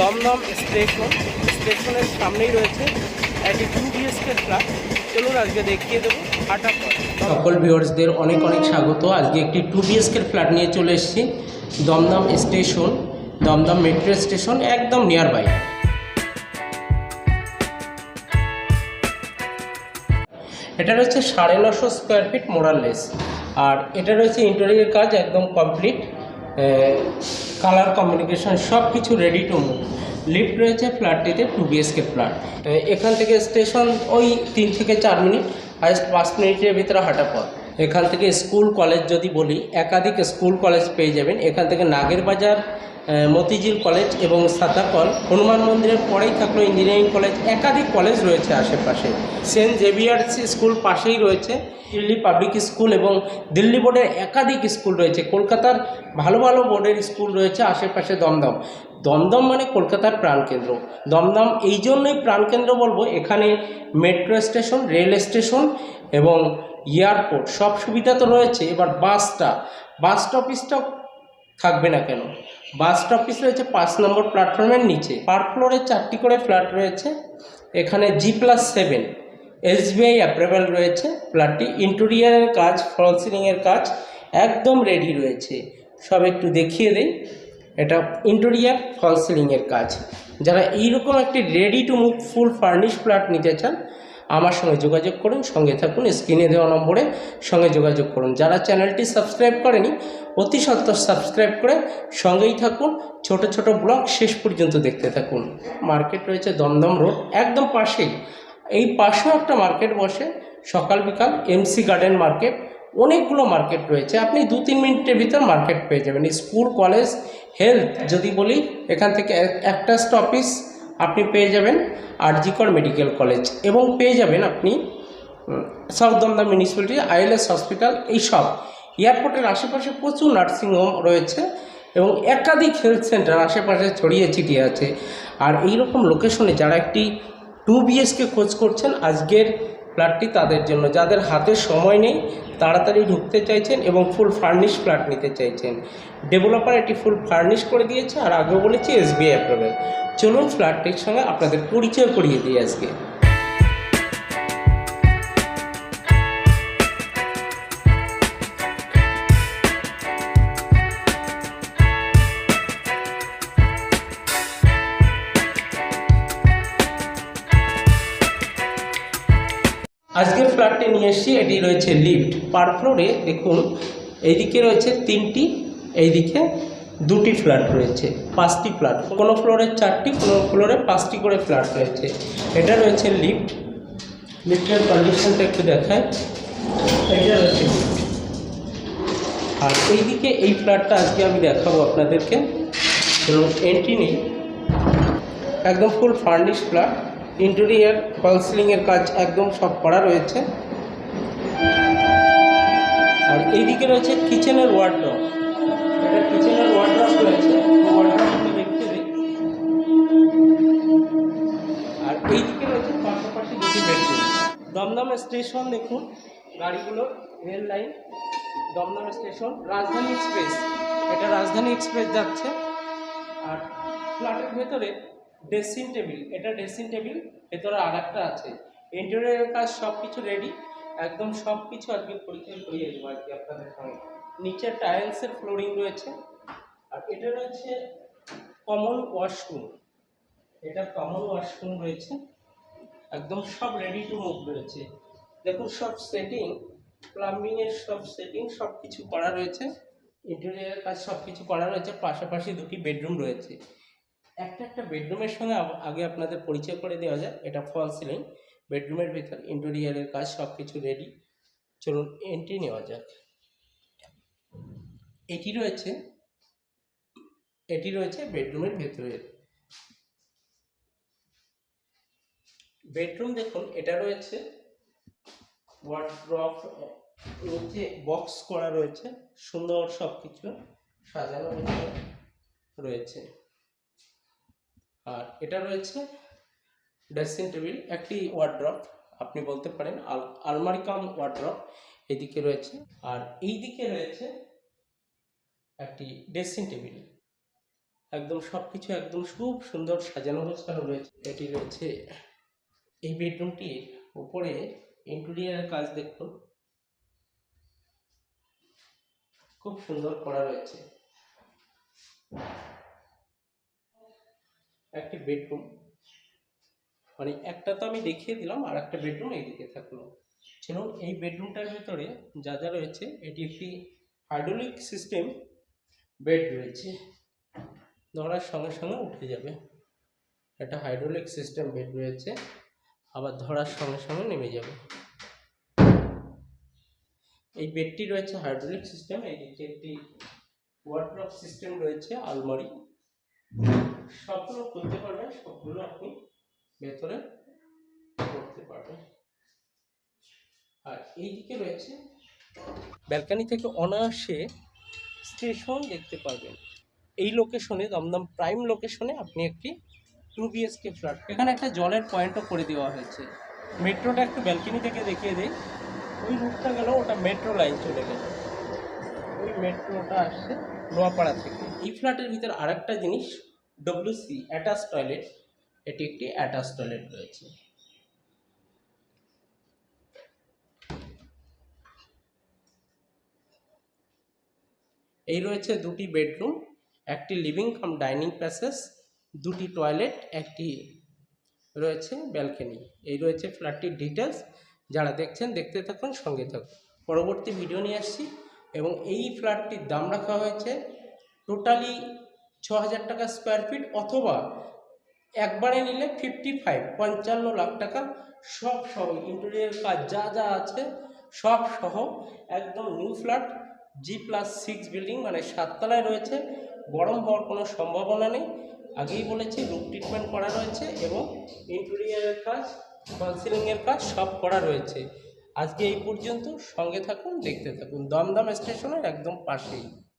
দমদম স্টেশনের সামনেই রয়েছে একটি 2 BHK ফ্ল্যাট। চলুন আজকে দেখিয়ে দেবো ফাটাফট। সকল ভিউয়ার্সদের অনেক অনেক স্বাগত। আজকে একটি 2 BHK ফ্ল্যাট নিয়ে চলে এসেছি Dum Dum station, Dum Dum metro station একদম নিয়ার বাই। এটা রয়েছে 950 স্কোয়ার ফিট মোরাললেস, আর এটা রয়েছে ইন্টেরিয়র কাজ একদম কমপ্লিট, কালার কমিউনিকেশন সব কিছু রেডি টু মুভ। লিফট রয়েছে ফ্ল্যাটটিতে, 2 BHK ফ্ল্যাট। এখান থেকে স্টেশন ওই 3 থেকে 4 মিনিট, হাইস্ট 5 মিনিটের ভিতরে হাঁটা পথ। এখান থেকে স্কুল কলেজ যদি বলি, একাধিক স্কুল কলেজ পেয়ে যাবেন। এখান থেকে নাগেরবাজার মতিঝিল কলেজ এবং সাতাকল, হনুমান মন্দিরের পরেই থাকলো ইঞ্জিনিয়ারিং কলেজ, একাধিক কলেজ রয়েছে আশেপাশে। সেন্ট জেভিয়ার্স স্কুল পাশেই রয়েছে, দিল্লি পাবলিক স্কুল এবং দিল্লি বোর্ডের একাধিক স্কুল রয়েছে। কলকাতার ভালো ভালো বোর্ডের স্কুল রয়েছে আশেপাশে। দমদম মানে কলকাতার প্রাণকেন্দ্র। দমদম এই জন্যই প্রাণকেন্দ্র বলবো, এখানে মেট্রো স্টেশন, রেল স্টেশন এবং এয়ারপোর্ট সব সুবিধা তো রয়েছে। এবার বাস স্টপেজটাও থাকবে না কেন? বাস স্টপেজ রয়েছে 5 নম্বর প্ল্যাটফর্মের নিচে। পার ফ্লোরে 4টি করে ফ্ল্যাট রয়েছে। এখানে G+7 SBI অ্যাপ্রুভাল রয়েছে। ফ্ল্যাটটি ইন্টেরিয়ারের কাজ, ফল সিলিংয়ের কাজ একদম রেডি রয়েছে। সব একটু দেখিয়ে দেই। এটা ইন্টেরিয়ার ফল সিলিংয়ের কাজ। যারা এইরকম একটি ready to move full furnish flat নিতে চান, আমার সঙ্গে যোগাযোগ করুন, সঙ্গে থাকুন। স্ক্রিনে দেওয়া নম্বরে সঙ্গে যোগাযোগ করুন। যারা চ্যানেলটি সাবস্ক্রাইব করেনি, অতি সত্বর সাবস্ক্রাইব করে সঙ্গেই থাকুন। ছোট ছোট ব্লগ শেষ পর্যন্ত দেখতে থাকুন। মার্কেট রয়েছে দমদম রোড একদম পাশেই। এই পাশেও একটা মার্কেট বসে সকাল বিকাল, MC গার্ডেন মার্কেট। অনেকগুলো মার্কেট রয়েছে, আপনি 2-3 মিনিটের ভিতর মার্কেট পেয়ে যাবেন। স্কুল কলেজ হেলথ যদি বলি, এখান থেকে একটা স্টপেজ আপনি পেয়ে যাবেন RG কর মেডিকেল কলেজ, এবং পেয়ে যাবেন আপনি south Dum Dum municipality, ILS hospital. এইসব এয়ারপোর্টের আশেপাশে প্রচুর নার্সিংহোম রয়েছে এবং একাধিক হেলথ সেন্টার আশেপাশে ছড়িয়ে ছিটিয়ে আছে। আর এইরকম লোকেশনে যারা একটি 2 BHK খোঁজ করছেন, আজকের ফ্ল্যাটটি তাদের জন্য। যাদের হাতে সময় নেই, তাড়াতাড়ি ঢুকতে চাইছেন এবং ফুল ফার্নিশ ফ্ল্যাট নিতে চাইছেন, ডেভেলপার এটি ফুল ফার্নিশ করে দিয়েছে। আর আগেও বলেছি SBI অ্যাপ্রুভাল। চলুন ফ্ল্যাটটির সঙ্গে আপনাদের পরিচয় করিয়ে দিই আজকে। আজকের ফ্ল্যাটটি নিয়ে এসেছি, এটি রয়েছে লিফট। পার ফ্লোরে দেখুন, এইদিকে রয়েছে 3টি, এইদিকে 2টি ফ্ল্যাট রয়েছে, 5টি ফ্ল্যাট। কোনো ফ্লোরে 4টি, কোনো ফ্লোরে 5টি করে ফ্ল্যাট রয়েছে। এটা রয়েছে লিফট। লিফটের কন্ডিশনটা একটু দেখায়। এটা রয়েছে লিফট। আর এইদিকে এই ফ্ল্যাটটা আজকে আমি দেখাবো আপনাদেরকে। এন্ট্রি নেই, একদম ফুল ফার্নিশ ফ্ল্যাট। ইন্টেরিয়ার ফল সিলিংয়ের কাজ একদম সব করা রয়েছে। আর এইদিকে রয়েছে কিচেনের ওয়ার্ডরোব। এটা কিচেনের ওয়ার্ডরোব রয়েছে, ওয়ার্ডরোবটা দেখতে দিই। আর এইদিকে রয়েছে পাশাপাশি 2টি বেডরুম। দমদম স্টেশন দেখুন, গাড়িগুলো, রেল লাইন, দমদম স্টেশন, রাজধানী এক্সপ্রেস। এটা রাজধানী এক্সপ্রেস যাচ্ছে। আর ফ্ল্যাটের ভেতরে ড্রেসিং টেবিল, এটা ড্রেসিং টেবিল, ভেতরে আর একটা আছে। ইন্টেরিয়রের কাজ সব কিছু রেডি, একদম সব কিছু আজকে পরিচয় করিয়ে দেবো আজকে আপনাদের সঙ্গে। নিচে টাইলসের ফ্লোরিং রয়েছে। আর এটা রয়েছে কমন ওয়াশরুম। এটা কমন ওয়াশরুম রয়েছে, একদম সব রেডি টু মুভ রয়েছে। দেখুন সব সেটিং, প্লাম্বিংয়ের সব সেটিং সব কিছু করা রয়েছে। ইন্টেরিয়রের কাজ সব কিছু করা রয়েছে। পাশাপাশি 2টি বেডরুম রয়েছে। একটা বেডরুমের সঙ্গে আগে আপনাদের পরিচয় করে দেওয়া যায়। এটা ফল সিলিং, বেডরুমের ভিতর ইন্টেরিয়রের কাজ সব কিছু রেডি। চলুন এন্ট্রি নেওয়া যাক। এটি রয়েছে বেডরুমের ভেতরে। বেডরুম দেখুন, এটা রয়েছে ওয়ার্ডরোব, নিচে বক্স করা রয়েছে, সুন্দর সব কিছু সাজানো রয়েছে। আর এটা রয়েছে ড্রেসিং টেবিল, একটি ওয়ার্ডরোব আপনি বলতে পারেন, আলমারি কাম ওয়ার্ডরোব এদিকে রয়েছে। আর এই দিকে রয়েছে একটি ড্রেসিং টেবিল, একদম সব কিছু একদম খুব সুন্দর সাজানো গোছানো রয়েছে। এটি রয়েছে এই বেডরুমটির উপরে ইন্টেরিয়ারের কাজ দেখুন, খুব সুন্দর করা রয়েছে। একটি বেডরুম, মানে একটা তো আমি দেখিয়ে দিলাম, আর একটা বেডরুম এইদিকে থাকলো। চলুন এই বেডরুমটার ভিতরে যা যা রয়েছে, এটি একটি হাইড্রোলিক সিস্টেম বেড রয়েছে, ধরার সঙ্গে সঙ্গে উঠে যাবে। এটা হাইড্রোলিক সিস্টেম বেড রয়েছে, আবার ধরার সঙ্গে সঙ্গে নেমে যাবে। এই বেডটি রয়েছে হাইড্রোলিক সিস্টেম। এইদিকে একটি ওয়ার্ড্রপ সিস্টেম রয়েছে, আলমারি, সবগুলো খুলতে পারবেন, সবগুলো আপনি ভেতরে করতে পারবেন। আর এইদিকে রয়েছে ব্যালকনি থেকে অনায়াসে স্টেশন দেখতে পারবেন। এই লোকেশনে, দমদম প্রাইম লোকেশনে আপনি একটি 2 BHK ফ্ল্যাট। এখানে একটা জলের পয়েন্টও করে দেওয়া হয়েছে। মেট্রোটা একটু ব্যালকনি থেকে দেখিয়ে দিই। ওই রুটটা গেল, ওটা মেট্রো লাইন চলে গেল, ওই মেট্রোটা আসছে নোয়াপাড়া থেকে। এই ফ্ল্যাটের ভিতরে আরেকটা জিনিস, WC অ্যাটাচ টয়লেট। এটি একটি অ্যাটাচ টয়লেট রয়েছে। এই রয়েছে দুটি বেডরুম, একটি লিভিং কাম ডাইনিং প্যাসেজ, দুটি টয়লেট, একটি রয়েছে ব্যালকনি। এই রয়েছে ফ্ল্যাটটির ডিটেলস। যারা দেখছেন দেখতে থাকুন, সঙ্গে থাকুন, পরবর্তী ভিডিও নিয়ে আসছি। এবং এই ফ্ল্যাটটির দাম রাখা হয়েছে টোটালি 6,000 টাকা স্কোয়ার ফিট, অথবা একবারে নিলে 55 লাখ টাকা, সব সহ ইন্টেরিয়র কাজ যা যা আছে সব সহ একদম নিউ ফ্ল্যাট। G+6 বিল্ডিং, মানে 7 তলায় রয়েছে। গরম হওয়ার কোনো সম্ভাবনা নেই, আগেই বলেছি। রুফ ট্রিটমেন্ট করা রয়েছে এবং ইন্টেরিয়রের কাজ, ফল সিলিংয়ের কাজ সব করা রয়েছে। আজকে এই পর্যন্ত, সঙ্গে থাকুন, দেখতে থাকুন, দমদম স্টেশনের একদম পাশেই।